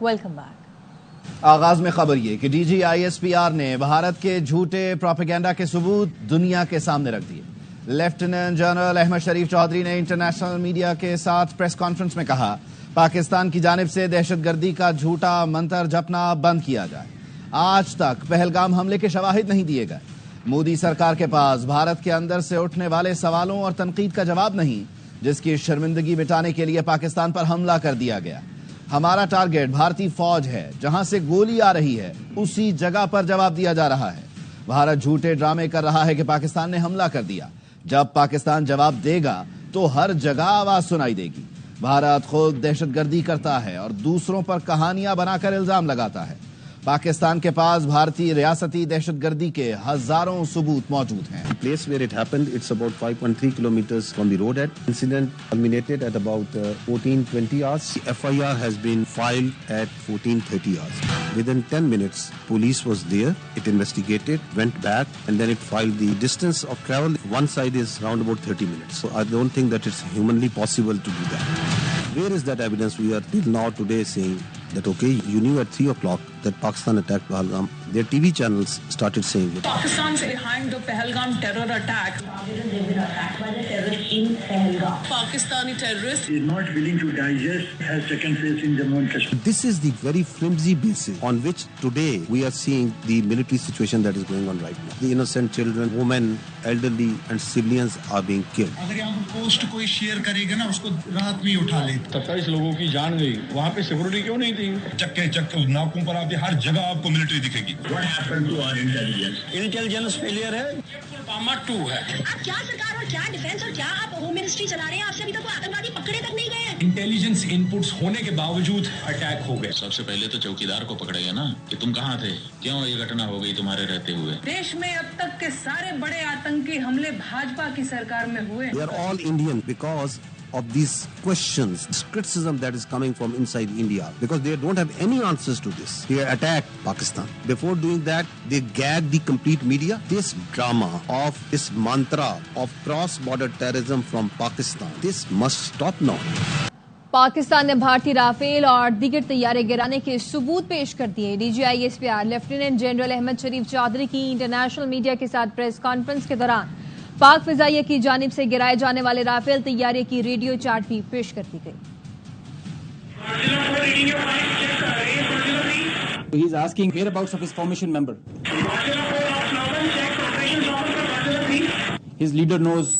Welcome back. آغاز میں خبر یہ کہ D G I S P R نے بھارت کے جھوٹے پروپیگنڈا کے ثبوت دنیا کے سامنے رکھ دیے۔ لیفٹیننٹ جنرل احمد شریف چودھری نے انٹرنیشنل میڈیا کے ساتھ پریس کانفرنس میں کہا، پاکستان کی جانب سے دہشت گردی کا جھوٹا منتر جپنا بند کیا جائے۔ آج تک پہلگام حملے کے شواہد نہیں دیے گئے۔ مودی سرکار کے پاس بھارت کے اندر سے اٹھنے والے سوالوں اور تنقید کا جواب نہیں، جس کی شرمندگی مٹانے کے لیے پاکستان پر حملہ کر دیا گیا۔ ہمارا ٹارگٹ بھارتی فوج ہے، جہاں سے گولی آ رہی ہے اسی جگہ پر جواب دیا جا رہا ہے۔ بھارت جھوٹے ڈرامے کر رہا ہے کہ پاکستان نے حملہ کر دیا۔ جب پاکستان جواب دے گا تو ہر جگہ آواز سنائی دے گی۔ بھارت خود دہشت گردی کرتا ہے اور دوسروں پر کہانیاں بنا کر الزام لگاتا ہے۔ پاکستان کے پاس بھارتی ریاستی دہشت گردی کے ہزاروں ثبوت موجود ہیں۔ The place where it happened, it's about 5.3 kilometers from the road end. Incident culminated at about 14:20 hours. The FIR has been filed at 14:30 hours. Within 10 minutes, police was there. It investigated, went back, and then it filed. The distance of travel, one side is around about 30 minutes. So I don't think that it's humanly possible to do that. Where is that evidence? We are till now today saying that okay, you knew at 3 o'clock that Pakistan attacked Pahalgam. Their TV channels started saying it. Pakistan's behind the Pahalgam terror attack. They've been attacked by the terrorists in Pahalgam. Pakistani terrorists is not willing to digest has taken place in Jammu and Kashmir. This is the very flimsy basis on which today we are seeing the military situation that is going on right now. The innocent children, women, elderly and civilians are being killed. اگر یہاں post کوئی share کرے گا نا اس کو رات میں ہی اٹھا لیتے۔ 27 لوگوں کی جان گئی، وہاں پہ سیکورٹی کیوں نہیں تھی؟ چکے چکے ناکوں پر آپ ہر جگہ آپ کو ملٹری دکھے گی۔ What happened to our intelligence? Intelligence failure ہے، پامہ 2 ہے۔ آپ کیا سرکار اور کیا ڈیفینس اور کیا آپ ہوم منسٹری چلا رہے ہیں؟ آپ سے ابھی تک کوئی آتنکوادی پکڑے تک نہیں گئے ہیں۔ انٹیلیجنس انپٹس ہونے کے باوجود اٹیک ہو گئے۔ سب سے پہلے تو چوکیدار کو پکڑے گا نا کہ تم کہاں تھے، کیوں یہ گھٹنا ہو گئی تمہارے رہتے ہوئے۔ دیش میں اب تک کے سارے بڑے آتنکی حملے بھاجپا کی سرکار میں ہوئے۔ They are all Indian because of these questions, this criticism that is coming from inside India, because they don't have any answers to this. They attacked Pakistan. Before doing that, they gagged the complete media. This drama of this mantra of cross-border terrorism from Pakistan, this must stop now. Pakistan نے بھارتی Rafale اور دیگر طیارے گرانے کے ثبوت پیش کر دیے۔ D G I S P R lieutenant general Ahmed Sharif Chaudhry کی انٹرنیشنل میڈیا کے ساتھ پریس کانفرنس کے دوران پاک فضائیہ کی جانب سے گرائے جانے والے رافیل طیارے کی ریڈیو چارٹ بھی پیش کر دی گئی۔ He is asking whereabouts of his formation member. His leader knows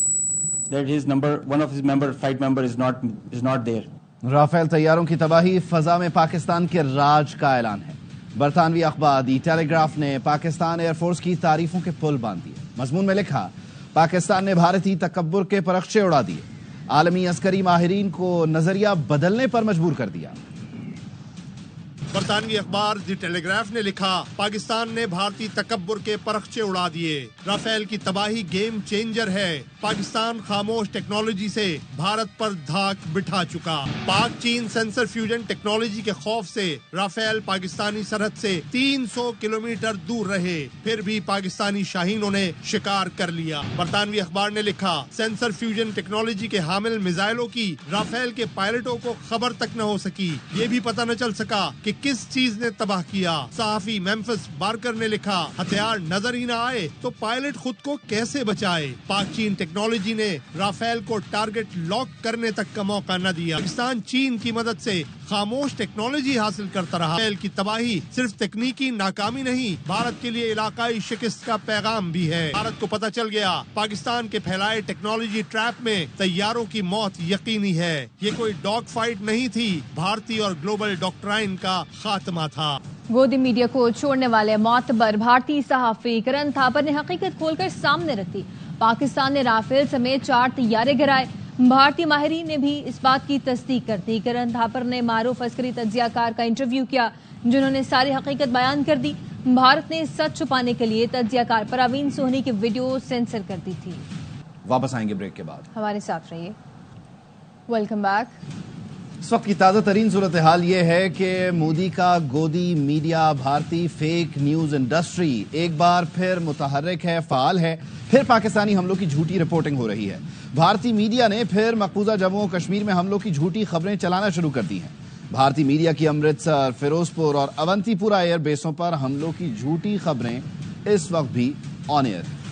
that his number, one of his member, flight member is not there. Rafale طیاروں کی تباہی فضا میں پاکستان کے راج کا اعلان ہے۔ برطانوی اخبار دی ٹیلی گراف نے پاکستان ایئر فورس کی تعریفوں کے پل باندھ دیے۔ مضمون میں لکھا، پاکستان نے بھارتی تکبر کے پرخچے اڑا دیے، عالمی عسکری ماہرین کو نظریہ بدلنے پر مجبور کر دیا۔ برطانوی اخبار دی ٹیلی گراف نے لکھا، پاکستان نے بھارتی تکبر کے پرخچے اڑا دیے، رافیل کی تباہی گیم چینجر ہے، پاکستان خاموش ٹیکنالوجی سے بھارت پر دھاک بٹھا چکا۔ پاک چین سینسر فیوژن ٹیکنالوجی کے خوف سے رافیل پاکستانی سرحد سے 300 کلومیٹر دور رہے، پھر بھی پاکستانی شاہینوں نے شکار کر لیا۔ برطانوی اخبار نے لکھا، سینسر فیوژن ٹیکنالوجی کے حامل میزائلوں کی رافیل کے پائلٹوں کو خبر تک نہ ہو سکی، یہ بھی پتہ نہ چل سکا کہ کس چیز نے تباہ کیا۔ صحافی میمفس بارکر نے لکھا، ہتھیار نظر ہی نہ آئے تو پائلٹ خود کو کیسے بچائے۔ پاک چین ٹیکنالوجی نے رافیل کو ٹارگٹ لاک کرنے تک کا موقع نہ دیا۔ پاکستان چین کی مدد سے خاموش ٹیکنالوجی حاصل کرتا رہا۔ رافیل کی تباہی صرف تکنیکی ناکامی نہیں، بھارت کے لیے علاقائی شکست کا پیغام بھی ہے۔ بھارت کو پتہ چل گیا، پاکستان کے پھیلائے ٹیکنالوجی ٹریپ میں طیاروں کی موت یقینی ہے۔ یہ کوئی ڈاگ فائٹ نہیں تھی، بھارتی اور گلوبل ڈاکٹرائن کا خاتمہ تھا۔ گودی میڈیا کو چھوڑنے والے معتبر بھارتی صحافی کرن تھاپر نے حقیقت کھول کر سامنے رکھ دی۔ پاکستان نے رافیل سمیت 4 طیارے گرائے۔ بھارتی ماہرین نے بھی اس بات کی تصدیق کر دی۔ کرن تھاپر نے معروف عسکری تجزیہ کار کا انٹرویو کیا، جنہوں نے ساری حقیقت بیان کر دی۔ بھارت نے سچ چھپانے کے لیے تجزیہ کار پروین سوہنی کی ویڈیو سینسر کر دی تھی۔ واپس آئیں گے بریک کے بعد، ہمارے ساتھ رہیے۔ Welcome back. اس وقت کی تازہ ترین صورتحال یہ ہے کہ مودی کا گودی میڈیا بھارتی فیک نیوز انڈسٹری ایک بار پھر متحرک ہے، فعال ہے۔ پھر پاکستانی حملوں کی جھوٹی رپورٹنگ ہو رہی ہے۔ بھارتی میڈیا نے پھر مقبوضہ جموں و کشمیر میں حملوں کی جھوٹی خبریں چلانا شروع کر دی ہیں۔ بھارتی میڈیا کی امرتسر، فیروزپور اور اونتی پورہ ایئر بیسوں پر حملوں کی جھوٹی خبریں اس وقت بھی آن ایئر ہیں۔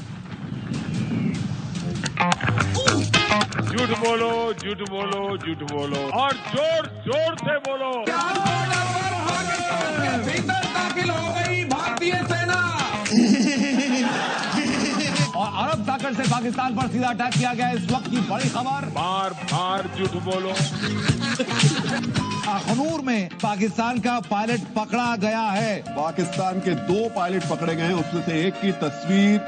جھوٹ بولو، جھوٹ بولو، جھوٹ بولو اور زور زور سے بولو۔ بھیتر داخل ہو گئی بھارتی سینا اور عرب طاقت سے پاکستان پر سیدھا اٹیک کیا گیا۔ اس وقت کی بڑی خبر، بار بار جھوٹ بولو۔ اخنور میں پاکستان کا پائلٹ پکڑا گیا ہے۔ پاکستان کے 2 پائلٹ پکڑے گئے ہیں، اس میں سے ایک کی تصویر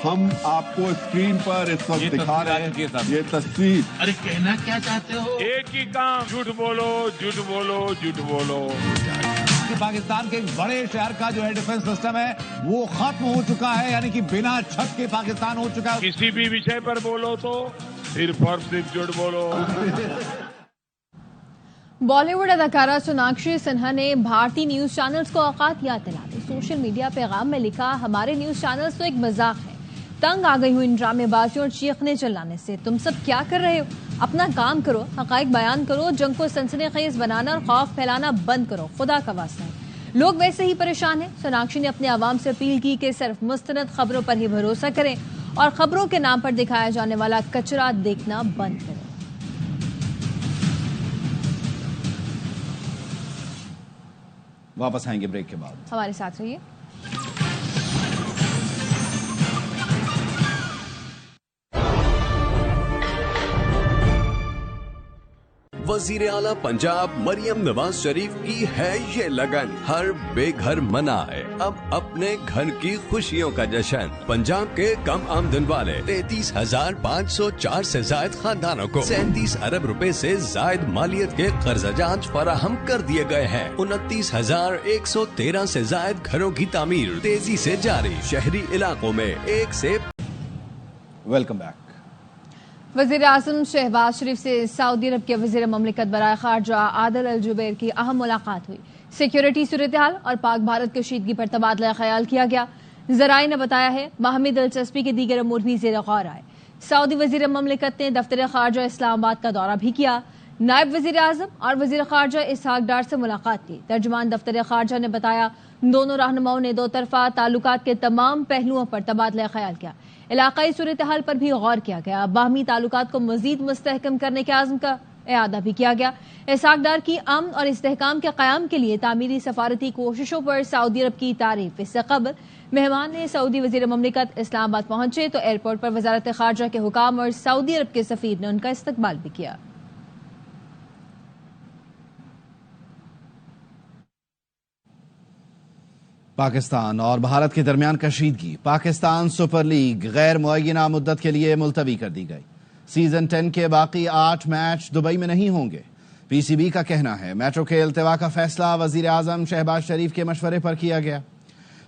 ہم آپ کو اسکرین پر اس وقت دکھا رہے ہیں۔ یہ تصویر، ارے کہنا کیا چاہتے ہو؟ ایک ہی کام، جھوٹ بولو، جھوٹ بولو، جھوٹ بولو۔ پاکستان کے ایک بڑے شہر کا جو ہے ڈیفنس سسٹم ہے وہ ختم ہو چکا ہے، یعنی کہ بنا چھت کے پاکستان ہو چکا ہے۔ کسی بھی وشے پر بولو تو صرف اور صرف جھوٹ بولو۔ بالی ووڈ اداکارہ سوناکشی سنہا نے بھارتی نیوز چینلز کو اوقات یاد دلا دی۔ سوشل میڈیا پیغام میں لکھا، ہمارے نیوز چینلز تو ایک مذاق ہے، تنگ آ گئی ہوں ان ڈرامے بازیوں اور چیخنے چلانے سے۔ تم سب کیا کر رہے ہو؟ اپنا کام کرو، حقائق بیان کرو، جنگ کو سنسنی خیز بنانا اور خوف پھیلانا بند کرو، خدا کا واسطہ ہے۔ لوگ ویسے ہی پریشان ہیں۔ سوناکشی نے اپنے عوام سے اپیل کی کہ صرف مستند خبروں پر ہی بھروسہ کریں اور خبروں کے نام پر دکھایا جانے والا کچرا دیکھنا بند کریں۔ واپس آئیں گے بریک کے بعد، ہمارے ساتھ رہیے۔ وزیر اعلیٰ پنجاب مریم نواز شریف کی ہے یہ لگن، ہر بے گھر منائے اب اپنے گھر کی خوشیوں کا جشن۔ پنجاب کے کم آمدن والے 33,504 سے زائد خاندانوں کو 37 ارب روپے سے زائد مالیت کے قرض جات فراہم کر دیے گئے ہیں۔ 29,113 سے زائد گھروں کی تعمیر تیزی سے جاری۔ شہری علاقوں میں 1 سے ویلکم بیک۔ وزیر اعظم شہباز شریف سے سعودی عرب کے وزیر مملکت برائے خارجہ عادل الجبیر کی اہم ملاقات ہوئی۔ سیکیورٹی صورتحال اور پاک بھارت کشیدگی پر تبادلہ خیال کیا گیا۔ ذرائع نے بتایا ہے باہمی دلچسپی کے دیگر امور بھی زیر غور آئے۔ سعودی وزیر مملکت نے دفتر خارجہ اسلام آباد کا دورہ بھی کیا۔ نائب وزیر اعظم اور وزیر خارجہ اسحاق ڈار سے ملاقات کی۔ ترجمان دفتر خارجہ نے بتایا دونوں رہنماؤں نے 2 طرفہ تعلقات کے تمام پہلوؤں پر تبادلہ خیال کیا۔ علاقائی صورتحال پر بھی غور کیا گیا۔ باہمی تعلقات کو مزید مستحکم کرنے کے عزم کا اعادہ بھی کیا گیا۔ اسحاق ڈار کی امن اور استحکام کے قیام کے لیے تعمیری سفارتی کوششوں پر سعودی عرب کی تعریف۔ اس سے قبل مہمان نے سعودی وزیر مملکت اسلام آباد پہنچے تو ایئرپورٹ پر وزارت خارجہ کے حکام اور سعودی عرب کے سفیر نے ان کا استقبال بھی کیا۔ پاکستان اور بھارت کے درمیان کشیدگی، پاکستان سپر لیگ غیر معینہ مدت کے لیے ملتوی کر دی گئی۔ سیزن 10 کے باقی 8 میچ دبئی میں نہیں ہوں گے۔ پی سی بی کا کہنا ہے میٹرو کے التوا کا فیصلہ وزیر اعظم شہباز شریف کے مشورے پر کیا گیا۔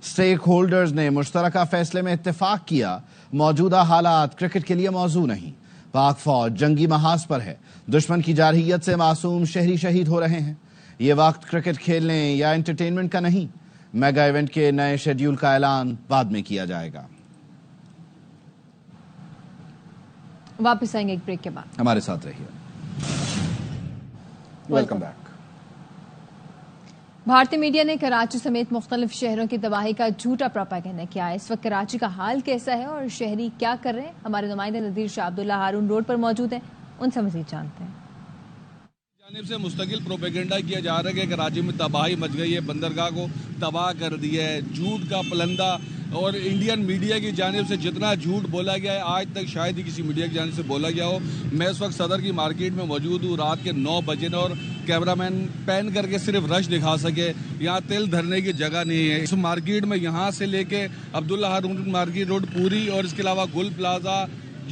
سٹیک ہولڈرز نے مشترکہ فیصلے میں اتفاق کیا، موجودہ حالات کرکٹ کے لیے موزوں نہیں۔ پاک فوج جنگی محاذ پر ہے، دشمن کی جارحیت سے معصوم شہری شہید ہو رہے ہیں۔ یہ وقت کرکٹ کھیلنے یا انٹرٹینمنٹ کا نہیں۔ میگا ایونٹ کے نئے شیڈیول کا اعلان بعد میں کیا جائے گا۔ واپس آئیں گے ایک بریک کے بعد، ہمارے ساتھ رہیے۔ Welcome back. بھارتی میڈیا نے کراچی سمیت مختلف شہروں کی تباہی کا جھوٹا پروپیگنڈا کیا ہے۔ اس وقت کراچی کا حال کیسا ہے اور شہری کیا کر رہے ہیں؟ ہمارے نمائندے نذیر شاہ عبداللہ ہارون روڈ پر موجود ہیں، ان سے مزید جانتے ہیں۔ جانب سے مستقل پروپیگنڈا کیا جا رہا ہے کہ کراچی میں تباہی مچ گئی ہے، بندرگاہ کو تباہ کر دیا ہے، جھوٹ کا پلندہ، اور انڈین میڈیا کی جانب سے جتنا جھوٹ بولا گیا ہے آج تک شاید ہی کسی میڈیا کی جانب سے بولا گیا ہو۔ میں اس وقت صدر کی مارکیٹ میں موجود ہوں، رات کے 9 بجے اور کیمرہ مین پین کر کے صرف رش دکھا سکے، یہاں تل دھرنے کی جگہ نہیں ہے۔ اس مارکیٹ میں یہاں سے لے کے عبداللہ ہارون مارکیٹ روڈ پوری اور اس کے علاوہ گل پلازا،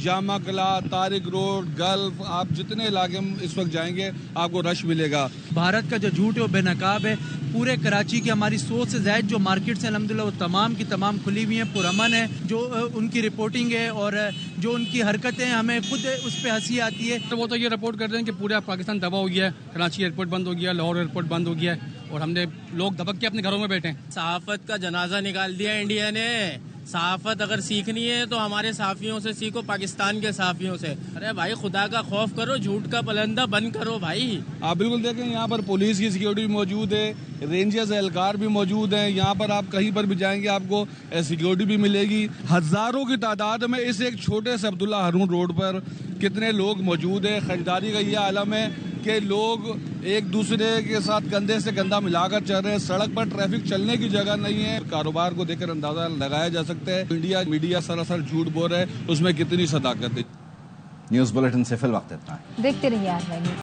جامع قلعہ، طارق روڈ، گلف، آپ جتنے علاقے میں اس وقت جائیں گے آپ کو رش ملے گا۔ بھارت کا جو جھوٹ ہے وہ بے نقاب ہے۔ پورے کراچی کی ہماری 100 سے زائد جو مارکیٹس ہیں الحمدللہ وہ تمام کی تمام کھلی ہوئی ہیں، پرامن ہے۔ جو ان کی رپورٹنگ ہے اور جو ان کی حرکتیں ہمیں خود اس پہ ہنسی آتی ہے۔ وہ تو یہ رپورٹ کرتے ہیں کہ پورا پاکستان تباہ ہو گیا ہے، کراچی ایئرپورٹ بند ہو گیا، لاہور ایئرپورٹ بند ہو گیا ہے اور ہم نے لوگ دبک کے اپنے گھروں میں بیٹھے ہیں۔ صحافت کا جنازہ نکال دیا انڈیا نے، صحافت اگر سیکھنی ہے تو ہمارے صحافیوں سے سیکھو، پاکستان کے صحافیوں سے. ارے بھائی خدا کا خوف کرو، جھوٹ کا پلندہ بند کرو بھائی. آپ بالکل دیکھیں یہاں پر پولیس کی سیکیورٹی بھی موجود ہے، رینجرز اہلکار بھی موجود ہیں. یہاں پر آپ کہیں پر بھی جائیں گے آپ کو سیکیورٹی بھی ملے گی. ہزاروں کی تعداد میں اس ایک چھوٹے سے عبداللہ ہارون روڈ پر کتنے لوگ موجود ہیں. خریداری کا یہ عالم ہے کہ لوگ ایک دوسرے کے ساتھ کندھے سے کندھا ملا کر چل رہے ہیں. سڑک پر ٹریفک چلنے کی جگہ نہیں ہے. کاروبار کو دیکھ کر اندازہ لگایا جا سکتا ہے انڈیا میڈیا سراسر جھوٹ بول رہا ہے، اس میں کتنی صداقت ہے. نیوز بلیٹن سے فی الوقت اتنا ہے. دیکھتے رہیے